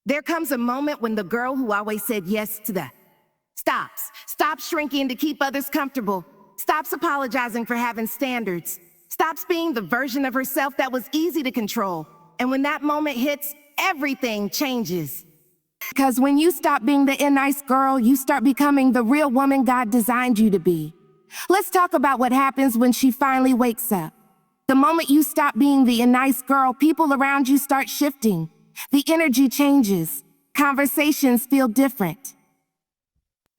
There comes a moment when the girl who always said yes to the stops shrinking to keep others comfortable, stops apologizing for having standards, stops being the version of herself that was easy to control. And when that moment hits, everything changes. Because when you stop being the nice girl, you start becoming the real woman God designed you to be. Let's talk about what happens when she finally wakes up. The moment you stop being the nice girl, people around you start shifting. The energy changes. Conversations feel different.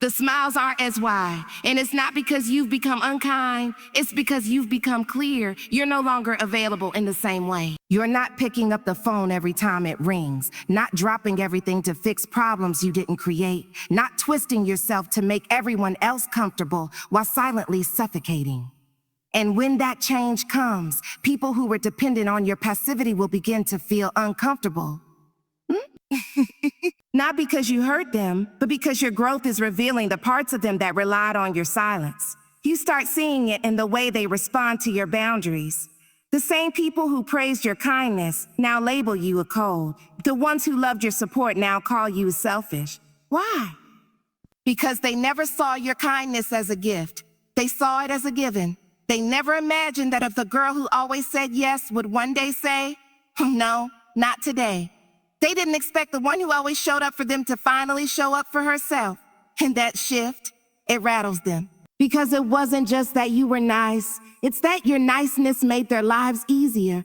The smiles aren't as wide, and it's not because you've become unkind, it's because you've become clear. You're no longer available in the same way. You're not picking up the phone every time it rings, not dropping everything to fix problems you didn't create, not twisting yourself to make everyone else comfortable while silently suffocating. And when that change comes, people who were dependent on your passivity will begin to feel uncomfortable. Not because you hurt them, but because your growth is revealing the parts of them that relied on your silence. You start seeing it in the way they respond to your boundaries. The same people who praised your kindness now label you a cold. The ones who loved your support now call you selfish. Why? Because they never saw your kindness as a gift. They saw it as a given. They never imagined that if the girl who always said yes would one day say, no, not today. They didn't expect the one who always showed up for them to finally show up for herself. And that shift, it rattles them. Because it wasn't just that you were nice, it's that your niceness made their lives easier.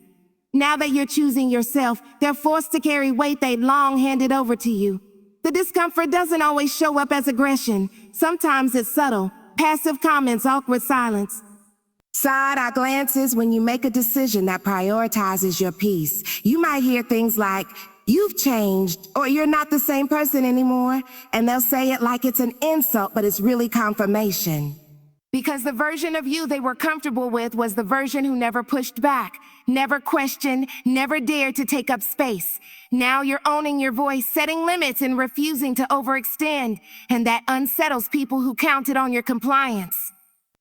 Now that you're choosing yourself, they're forced to carry weight they'd long handed over to you. The discomfort doesn't always show up as aggression. Sometimes it's subtle, passive comments, awkward silence. Side-eye glances when you make a decision that prioritizes your peace. You might hear things like, "You've changed," or "You're not the same person anymore," and they'll say it like it's an insult, but it's really confirmation. Because the version of you they were comfortable with was the version who never pushed back, never questioned, never dared to take up space. Now you're owning your voice, setting limits, and refusing to overextend, and that unsettles people who counted on your compliance.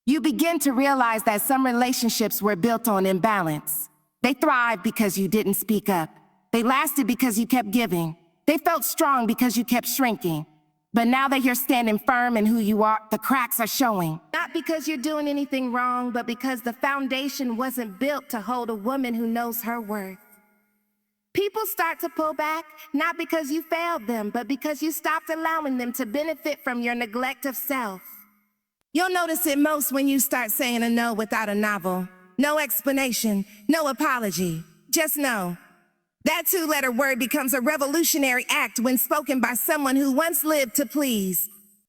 You begin to realize that some relationships were built on imbalance. They thrived because you didn't speak up. They lasted because you kept giving. They felt strong because you kept shrinking. But now that you're standing firm in who you are, the cracks are showing. Not because you're doing anything wrong, but because the foundation wasn't built to hold a woman who knows her worth. People start to pull back, not because you failed them, but because you stopped allowing them to benefit from your neglect of self. You'll notice it most when you start saying a no without a novel. No explanation, no apology, just no. That two-letter word becomes a revolutionary act when spoken by someone who once lived to please.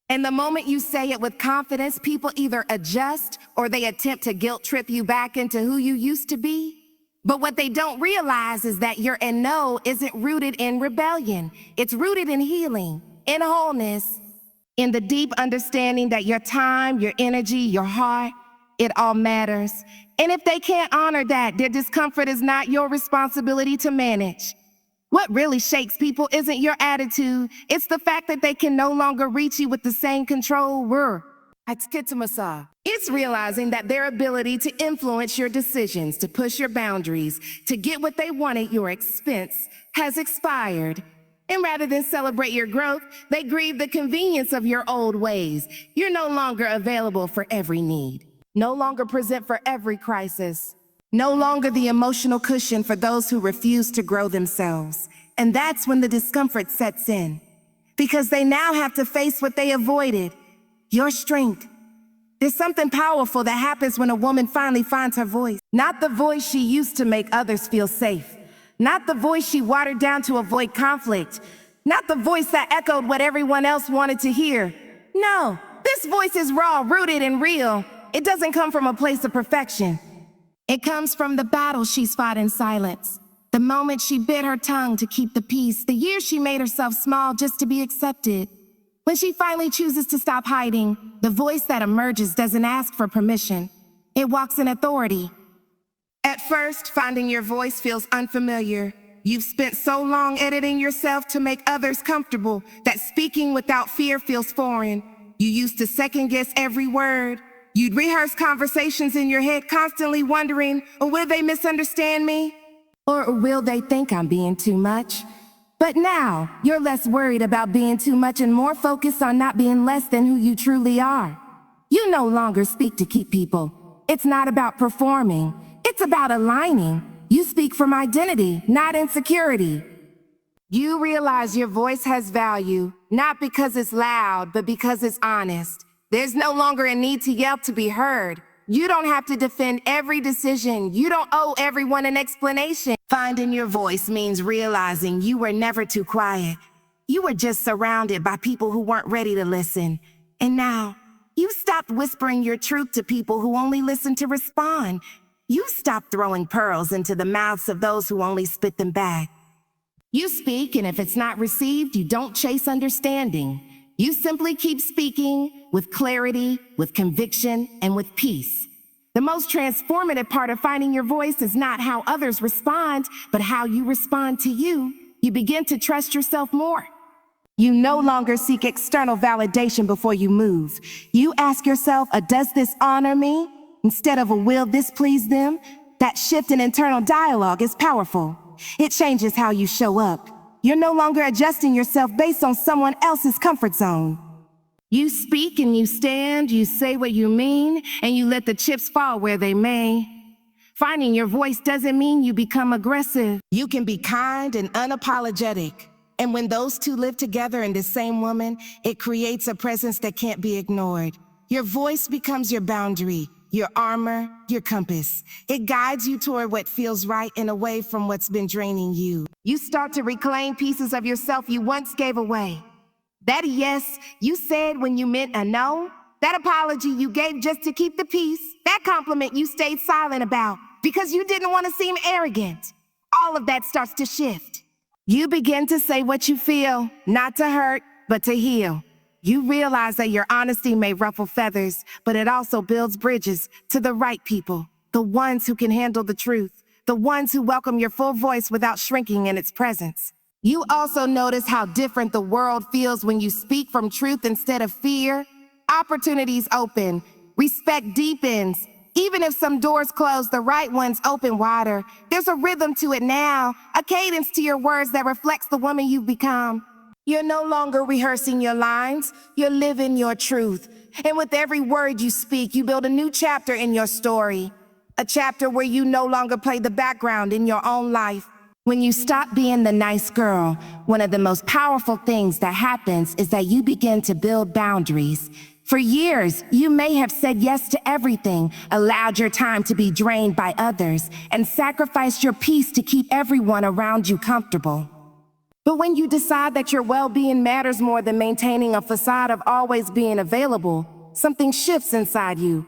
And the moment you say it with confidence, people either adjust or they attempt to guilt trip you back into who you used to be. But what they don't realize is that your and no isn't rooted in rebellion. It's rooted in healing, in wholeness, in the deep understanding that your time, your energy, your heart, it all matters. And if they can't honor that, their discomfort is not your responsibility to manage. What really shakes people isn't your attitude. It's the fact that they can no longer reach you with the same control. It's realizing that their ability to influence your decisions, to push your boundaries, to get what they want at your expense has expired. And rather than celebrate your growth, they grieve the convenience of your old ways. You're no longer available for every need. No longer present for every crisis. No longer the emotional cushion for those who refuse to grow themselves. And that's when the discomfort sets in. Because they now have to face what they avoided, your strength. There's something powerful that happens when a woman finally finds her voice. Not the voice she used to make others feel safe. Not the voice she watered down to avoid conflict. Not the voice that echoed what everyone else wanted to hear. No, this voice is raw, rooted, and real. It doesn't come from a place of perfection. It comes from the battle she's fought in silence. The moment she bit her tongue to keep the peace. The years she made herself small just to be accepted. When she finally chooses to stop hiding, the voice that emerges doesn't ask for permission. It walks in authority. At first, finding your voice feels unfamiliar. You've spent so long editing yourself to make others comfortable that speaking without fear feels foreign. You used to second-guess every word. You'd rehearse conversations in your head, constantly wondering, will they misunderstand me? Or will they think I'm being too much? But now, you're less worried about being too much and more focused on not being less than who you truly are. You no longer speak to keep people. It's not about performing. It's about aligning. You speak from identity, not insecurity. You realize your voice has value, not because it's loud, but because it's honest. There's no longer a need to yell to be heard. You don't have to defend every decision. You don't owe everyone an explanation. Finding your voice means realizing you were never too quiet. You were just surrounded by people who weren't ready to listen. And now, you stopped whispering your truth to people who only listen to respond. You stopped throwing pearls into the mouths of those who only spit them back. You speak, and if it's not received, you don't chase understanding. You simply keep speaking with clarity, with conviction, and with peace. The most transformative part of finding your voice is not how others respond, but how you respond to you. You begin to trust yourself more. You no longer seek external validation before you move. You ask yourself, does this honor me? Instead of will this please them? That shift in internal dialogue is powerful. It changes how you show up. You're no longer adjusting yourself based on someone else's comfort zone. You speak and you stand, you say what you mean, and you let the chips fall where they may. Finding your voice doesn't mean you become aggressive. You can be kind and unapologetic. And when those two live together in the same woman, it creates a presence that can't be ignored. Your voice becomes your boundary, your armor, your compass. It guides you toward what feels right and away from what's been draining you. You start to reclaim pieces of yourself you once gave away. That yes you said when you meant a no, that apology you gave just to keep the peace, that compliment you stayed silent about because you didn't want to seem arrogant. All of that starts to shift. You begin to say what you feel, not to hurt, but to heal. You realize that your honesty may ruffle feathers, but it also builds bridges to the right people, the ones who can handle the truth, the ones who welcome your full voice without shrinking in its presence. You also notice how different the world feels when you speak from truth instead of fear. Opportunities open, respect deepens. Even if some doors close, the right ones open wider. There's a rhythm to it now, a cadence to your words that reflects the woman you've become. You're no longer rehearsing your lines, you're living your truth. And with every word you speak, you build a new chapter in your story. A chapter where you no longer play the background in your own life. When you stop being the nice girl, one of the most powerful things that happens is that you begin to build boundaries. For years, you may have said yes to everything, allowed your time to be drained by others, and sacrificed your peace to keep everyone around you comfortable. But when you decide that your well-being matters more than maintaining a facade of always being available, something shifts inside you.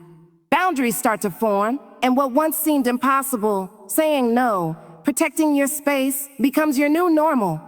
Boundaries start to form, and what once seemed impossible, saying no, protecting your space, becomes your new normal.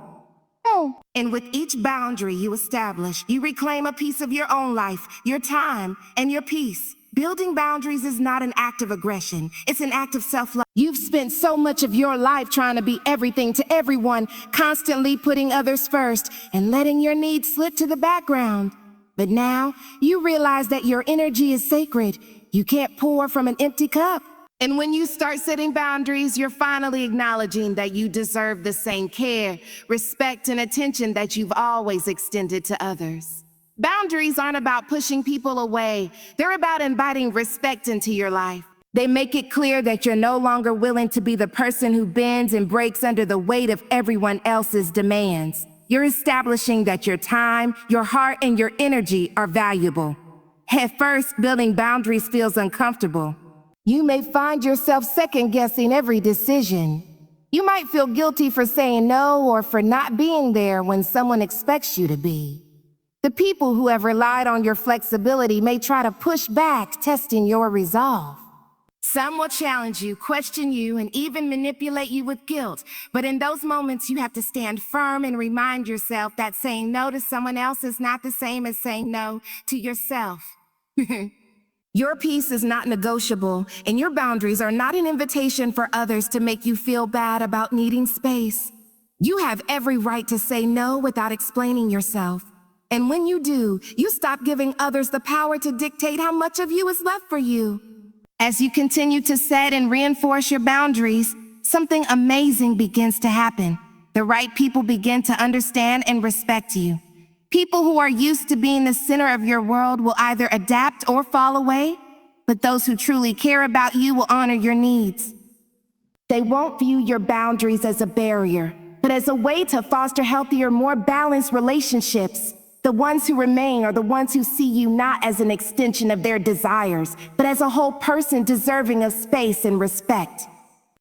And with each boundary you establish, you reclaim a piece of your own life, your time, and your peace. Building boundaries is not an act of aggression. It's an act of self-love. You've spent so much of your life trying to be everything to everyone, constantly putting others first and letting your needs slip to the background. But now, you realize that your energy is sacred. You can't pour from an empty cup. And when you start setting boundaries, you're finally acknowledging that you deserve the same care, respect, and attention that you've always extended to others. Boundaries aren't about pushing people away. They're about inviting respect into your life. They make it clear that you're no longer willing to be the person who bends and breaks under the weight of everyone else's demands. You're establishing that your time, your heart, and your energy are valuable. At first, building boundaries feels uncomfortable. You may find yourself second-guessing every decision. You might feel guilty for saying no or for not being there when someone expects you to be. The people who have relied on your flexibility may try to push back, testing your resolve. Some will challenge you, question you, and even manipulate you with guilt. But in those moments, you have to stand firm and remind yourself that saying no to someone else is not the same as saying no to yourself. Your peace is not negotiable, and your boundaries are not an invitation for others to make you feel bad about needing space. You have every right to say no without explaining yourself. And when you do, you stop giving others the power to dictate how much of you is left for you. As you continue to set and reinforce your boundaries, something amazing begins to happen. The right people begin to understand and respect you. People who are used to being the center of your world will either adapt or fall away, but those who truly care about you will honor your needs. They won't view your boundaries as a barrier, but as a way to foster healthier, more balanced relationships. The ones who remain are the ones who see you not as an extension of their desires, but as a whole person deserving of space and respect.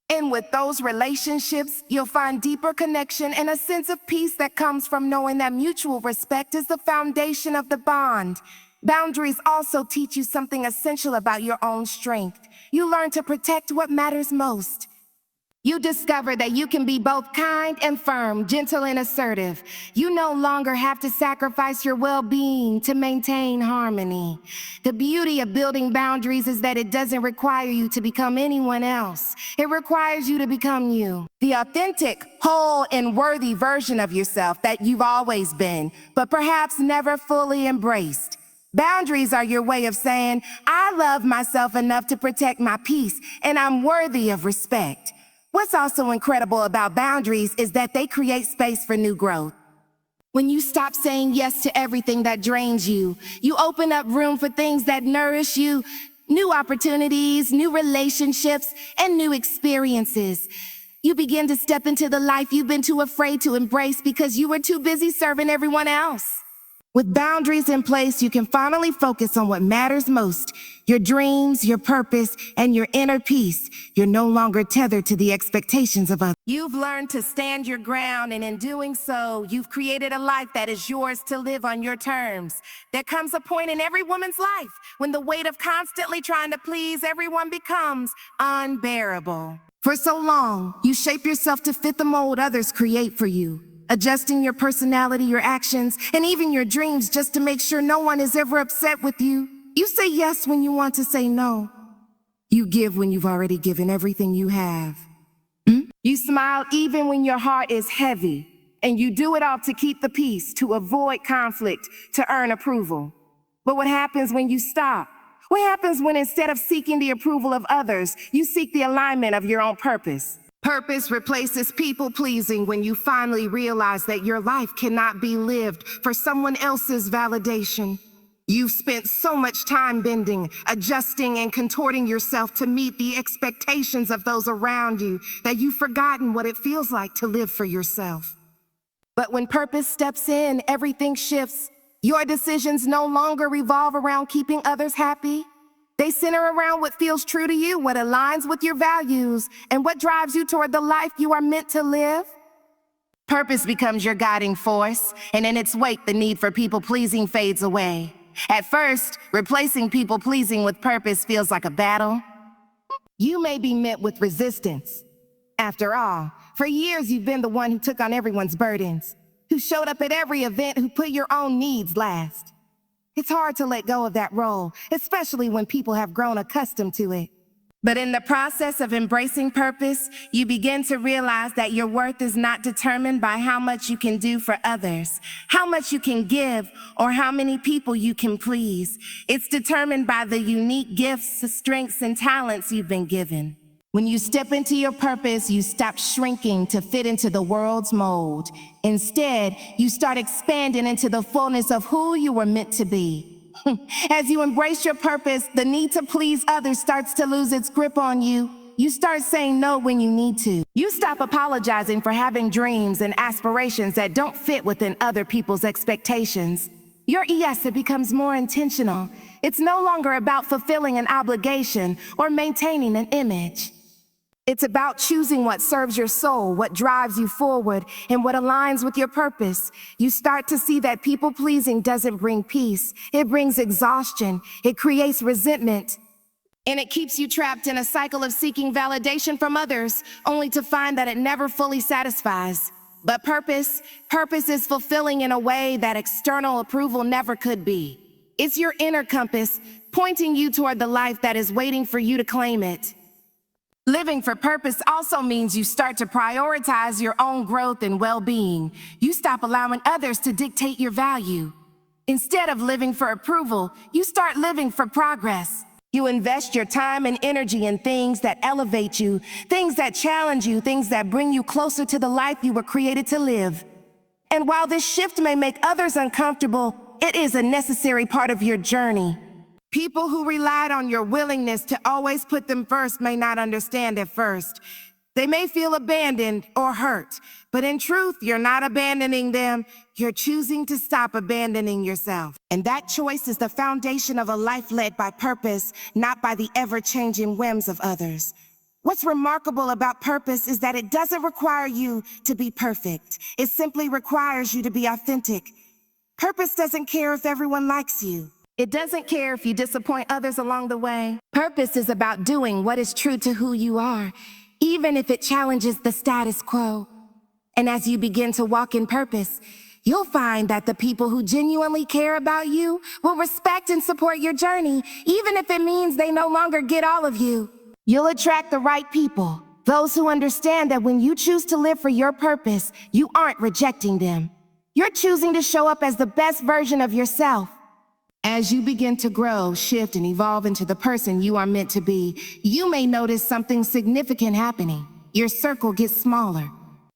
And with those relationships, you'll find deeper connection and a sense of peace that comes from knowing that mutual respect is the foundation of the bond. Boundaries also teach you something essential about your own strength. You learn to protect what matters most. You discover that you can be both kind and firm, gentle and assertive. You no longer have to sacrifice your well-being to maintain harmony. The beauty of building boundaries is that it doesn't require you to become anyone else. It requires you to become you, the authentic, whole, and worthy version of yourself that you've always been, but perhaps never fully embraced. Boundaries are your way of saying, I love myself enough to protect my peace, and I'm worthy of respect. What's also incredible about boundaries is that they create space for new growth. When you stop saying yes to everything that drains you, you open up room for things that nourish you, new opportunities, new relationships, and new experiences. You begin to step into the life you've been too afraid to embrace because you were too busy serving everyone else. With boundaries in place, you can finally focus on what matters most, your dreams, your purpose, and your inner peace. You're no longer tethered to the expectations of others. You've learned to stand your ground, and in doing so, you've created a life that is yours to live on your terms. There comes a point in every woman's life when the weight of constantly trying to please everyone becomes unbearable. For so long, you shape yourself to fit the mold others create for you, adjusting your personality, your actions, and even your dreams just to make sure no one is ever upset with you. You say yes when you want to say no. You give when you've already given everything you have. You smile even when your heart is heavy, and you do it all to keep the peace, to avoid conflict, to earn approval. But what happens when you stop? What happens when instead of seeking the approval of others, you seek the alignment of your own purpose? Purpose replaces people-pleasing when you finally realize that your life cannot be lived for someone else's validation. You've spent so much time bending, adjusting, and contorting yourself to meet the expectations of those around you that you've forgotten what it feels like to live for yourself. But when purpose steps in, everything shifts. Your decisions no longer revolve around keeping others happy. They center around what feels true to you, what aligns with your values, and what drives you toward the life you are meant to live. Purpose becomes your guiding force, and in its wake, the need for people-pleasing fades away. At first, replacing people-pleasing with purpose feels like a battle. You may be met with resistance. After all, for years you've been the one who took on everyone's burdens, who showed up at every event, who put your own needs last. It's hard to let go of that role, especially when people have grown accustomed to it. But in the process of embracing purpose, you begin to realize that your worth is not determined by how much you can do for others, how much you can give, or how many people you can please. It's determined by the unique gifts, strengths, and talents you've been given. When you step into your purpose, you stop shrinking to fit into the world's mold. Instead, you start expanding into the fullness of who you were meant to be. As you embrace your purpose, the need to please others starts to lose its grip on you. You start saying no when you need to. You stop apologizing for having dreams and aspirations that don't fit within other people's expectations. Your yes, it becomes more intentional. It's no longer about fulfilling an obligation or maintaining an image. It's about choosing what serves your soul, what drives you forward, and what aligns with your purpose. You start to see that people-pleasing doesn't bring peace. It brings exhaustion. It creates resentment. And it keeps you trapped in a cycle of seeking validation from others, only to find that it never fully satisfies. But purpose is fulfilling in a way that external approval never could be. It's your inner compass, pointing you toward the life that is waiting for you to claim it. Living for purpose also means you start to prioritize your own growth and well-being. You stop allowing others to dictate your value. Instead of living for approval, you start living for progress. You invest your time and energy in things that elevate you, things that challenge you, things that bring you closer to the life you were created to live. And while this shift may make others uncomfortable, it is a necessary part of your journey. People who relied on your willingness to always put them first may not understand at first. They may feel abandoned or hurt, but in truth, you're not abandoning them. You're choosing to stop abandoning yourself. And that choice is the foundation of a life led by purpose, not by the ever-changing whims of others. What's remarkable about purpose is that it doesn't require you to be perfect. It simply requires you to be authentic. Purpose doesn't care if everyone likes you. It doesn't care if you disappoint others along the way. Purpose is about doing what is true to who you are, even if it challenges the status quo. And as you begin to walk in purpose, you'll find that the people who genuinely care about you will respect and support your journey, even if it means they no longer get all of you. You'll attract the right people, those who understand that when you choose to live for your purpose, you aren't rejecting them. You're choosing to show up as the best version of yourself. As you begin to grow, shift, and evolve into the person you are meant to be, you may notice something significant happening. Your circle gets smaller.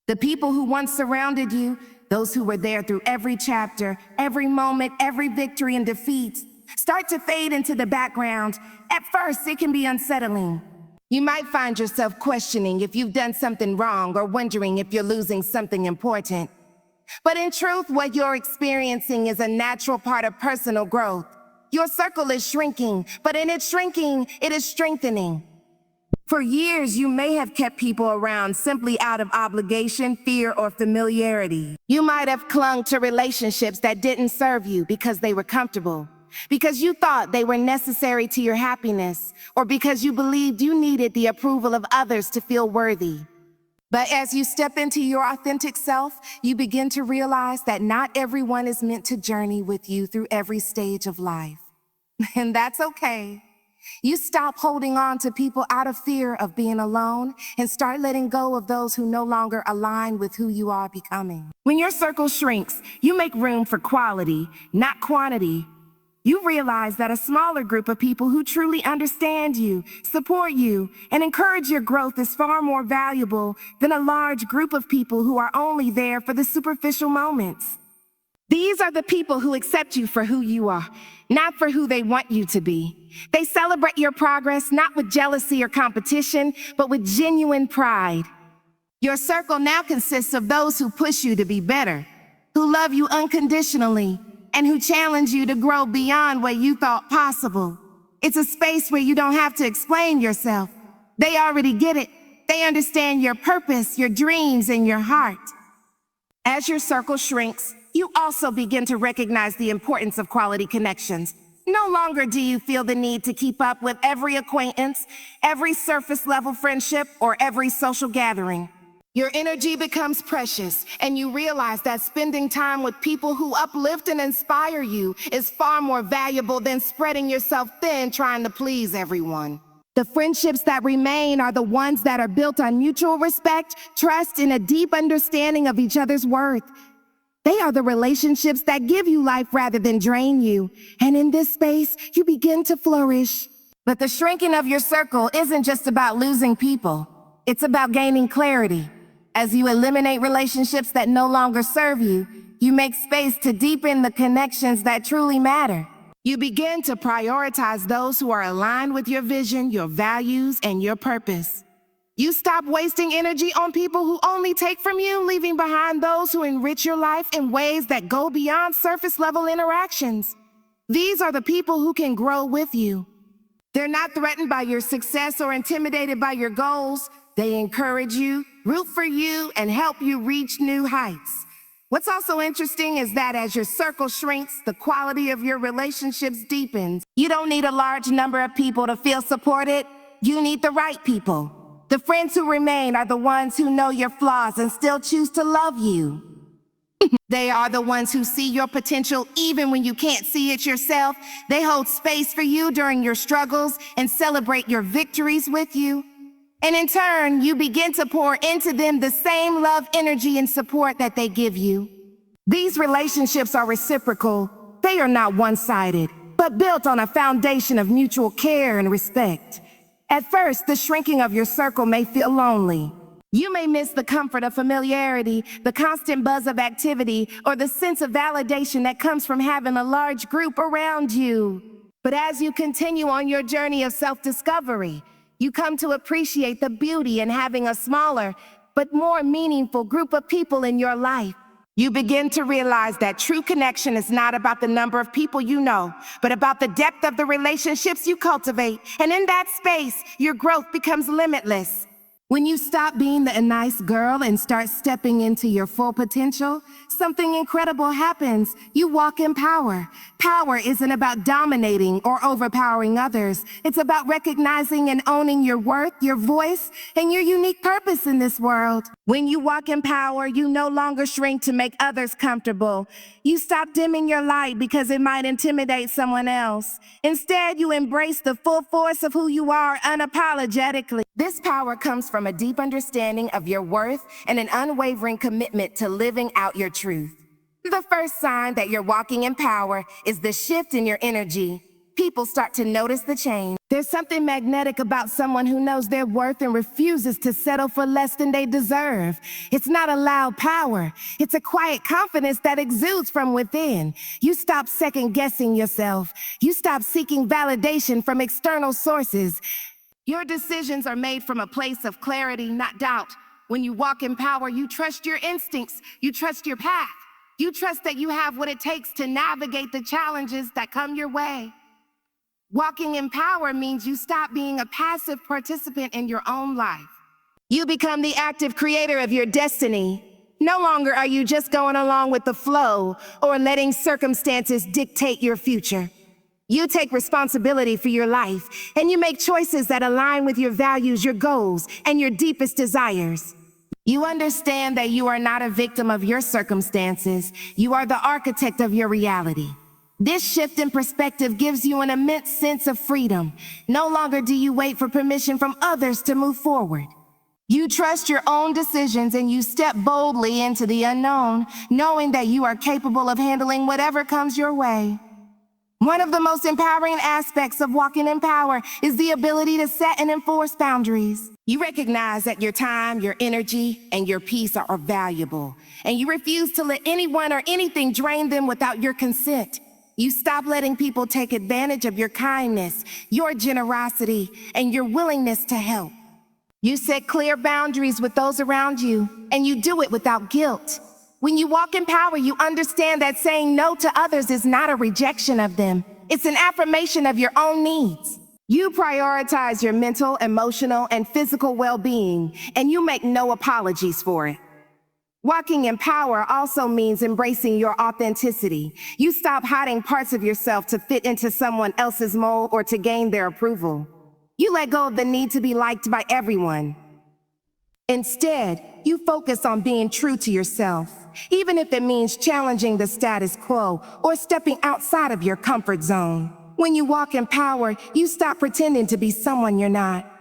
The people who once surrounded you, those who were there through every chapter, every moment, every victory and defeat, start to fade into the background. At first, it can be unsettling. You might find yourself questioning if you've done something wrong or wondering if you're losing something important. But in truth, what you're experiencing is a natural part of personal growth. Your circle is shrinking, but in its shrinking, it is strengthening. For years, you may have kept people around simply out of obligation, fear, or familiarity. You might have clung to relationships that didn't serve you because they were comfortable, because you thought they were necessary to your happiness, or because you believed you needed the approval of others to feel worthy. But as you step into your authentic self, you begin to realize that not everyone is meant to journey with you through every stage of life. And that's okay. You stop holding on to people out of fear of being alone and start letting go of those who no longer align with who you are becoming. When your circle shrinks, you make room for quality, not quantity. You realize that a smaller group of people who truly understand you, support you, and encourage your growth is far more valuable than a large group of people who are only there for the superficial moments. These are the people who accept you for who you are, not for who they want you to be. They celebrate your progress not with jealousy or competition, but with genuine pride. Your circle now consists of those who push you to be better, who love you unconditionally, and who challenge you to grow beyond what you thought possible. It's a space where you don't have to explain yourself. They already get it. They understand your purpose, your dreams, and your heart. As your circle shrinks, you also begin to recognize the importance of quality connections. No longer do you feel the need to keep up with every acquaintance, every surface-level friendship, or every social gathering. Your energy becomes precious, and you realize that spending time with people who uplift and inspire you is far more valuable than spreading yourself thin trying to please everyone. The friendships that remain are the ones that are built on mutual respect, trust, and a deep understanding of each other's worth. They are the relationships that give you life rather than drain you, and in this space, you begin to flourish. But the shrinking of your circle isn't just about losing people. It's about gaining clarity. As you eliminate relationships that no longer serve you, you make space to deepen the connections that truly matter. You begin to prioritize those who are aligned with your vision, your values, and your purpose. You stop wasting energy on people who only take from you, leaving behind those who enrich your life in ways that go beyond surface-level interactions. These are the people who can grow with you. They're not threatened by your success or intimidated by your goals. They encourage you, root for you, and help you reach new heights. What's also interesting is that as your circle shrinks, the quality of your relationships deepens. You don't need a large number of people to feel supported. You need the right people. The friends who remain are the ones who know your flaws and still choose to love you. They are the ones who see your potential even when you can't see it yourself. They hold space for you during your struggles and celebrate your victories with you. And in turn, you begin to pour into them the same love, energy, and support that they give you. These relationships are reciprocal. They are not one-sided. but built on a foundation of mutual care and respect. At first, the shrinking of your circle may feel lonely. You may miss the comfort of familiarity, the constant buzz of activity, or the sense of validation that comes from having a large group around you. But as you continue on your journey of self-discovery, you come to appreciate the beauty in having a smaller, but more meaningful group of people in your life. You begin to realize that true connection is not about the number of people you know, but about the depth of the relationships you cultivate. And in that space, your growth becomes limitless. When you stop being the nice girl and start stepping into your full potential, something incredible happens. You walk in power. Power isn't about dominating or overpowering others. It's about recognizing and owning your worth, your voice, and your unique purpose in this world. When you walk in power, you no longer shrink to make others comfortable. You stop dimming your light because it might intimidate someone else. Instead, you embrace the full force of who you are unapologetically. This power comes from a deep understanding of your worth and an unwavering commitment to living out your truth. The first sign that you're walking in power is the shift in your energy. People start to notice the change. There's something magnetic about someone who knows their worth and refuses to settle for less than they deserve. It's not a loud power. It's a quiet confidence that exudes from within. You stop second-guessing yourself. You stop seeking validation from external sources. Your decisions are made from a place of clarity, not doubt. When you walk in power, you trust your instincts. You trust your path. You trust that you have what it takes to navigate the challenges that come your way. Walking in power means you stop being a passive participant in your own life. You become the active creator of your destiny. No longer are you just going along with the flow or letting circumstances dictate your future. You take responsibility for your life, and you make choices that align with your values, your goals, and your deepest desires. You understand that you are not a victim of your circumstances. You are the architect of your reality. This shift in perspective gives you an immense sense of freedom. No longer do you wait for permission from others to move forward. You trust your own decisions and you step boldly into the unknown, knowing that you are capable of handling whatever comes your way. One of the most empowering aspects of walking in power is the ability to set and enforce boundaries. You recognize that your time, your energy, and your peace are valuable, and you refuse to let anyone or anything drain them without your consent. You stop letting people take advantage of your kindness, your generosity, and your willingness to help. You set clear boundaries with those around you, and you do it without guilt. When you walk in power, you understand that saying no to others is not a rejection of them. It's an affirmation of your own needs. You prioritize your mental, emotional, and physical well-being, and you make no apologies for it. Walking in power also means embracing your authenticity. You stop hiding parts of yourself to fit into someone else's mold or to gain their approval. You let go of the need to be liked by everyone. Instead, you focus on being true to yourself, even if it means challenging the status quo or stepping outside of your comfort zone. When you walk in power, you stop pretending to be someone you're not.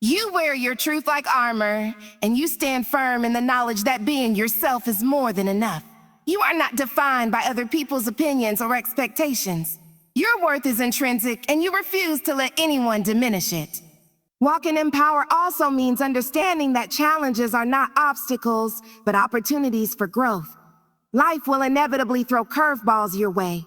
You wear your truth like armor, and you stand firm in the knowledge that being yourself is more than enough. You are not defined by other people's opinions or expectations. Your worth is intrinsic, and you refuse to let anyone diminish it. Walking in power also means understanding that challenges are not obstacles, but opportunities for growth. Life will inevitably throw curveballs your way,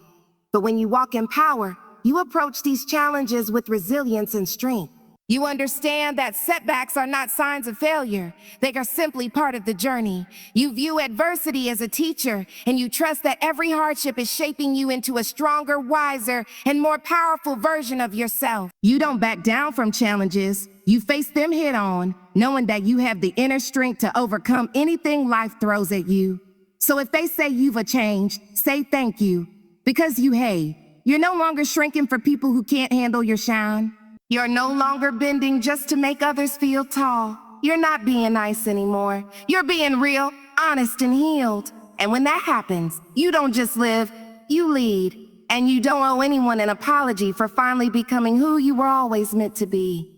but when you walk in power, you approach these challenges with resilience and strength. You understand that setbacks are not signs of failure. They are simply part of the journey. You view adversity as a teacher, and you trust that every hardship is shaping you into a stronger, wiser, and more powerful version of yourself. You don't back down from challenges. You face them head on, knowing that you have the inner strength to overcome anything life throws at you. So if they say you've changed, say thank you. Because you're no longer shrinking for people who can't handle your shine. You're no longer bending just to make others feel tall. You're not being nice anymore. You're being real, honest, and healed. And when that happens, you don't just live, you lead. And you don't owe anyone an apology for finally becoming who you were always meant to be.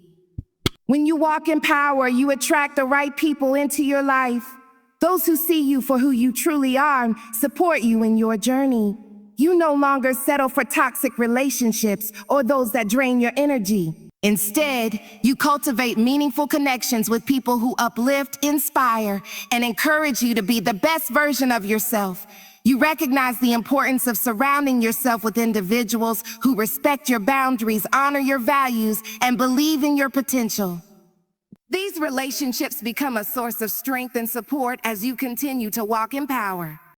When you walk in power, you attract the right people into your life. Those who see you for who you truly are and support you in your journey. You no longer settle for toxic relationships or those that drain your energy. Instead, you cultivate meaningful connections with people who uplift, inspire, and encourage you to be the best version of yourself. You recognize the importance of surrounding yourself with individuals who respect your boundaries, honor your values, and believe in your potential. These relationships become a source of strength and support as you continue to walk in power.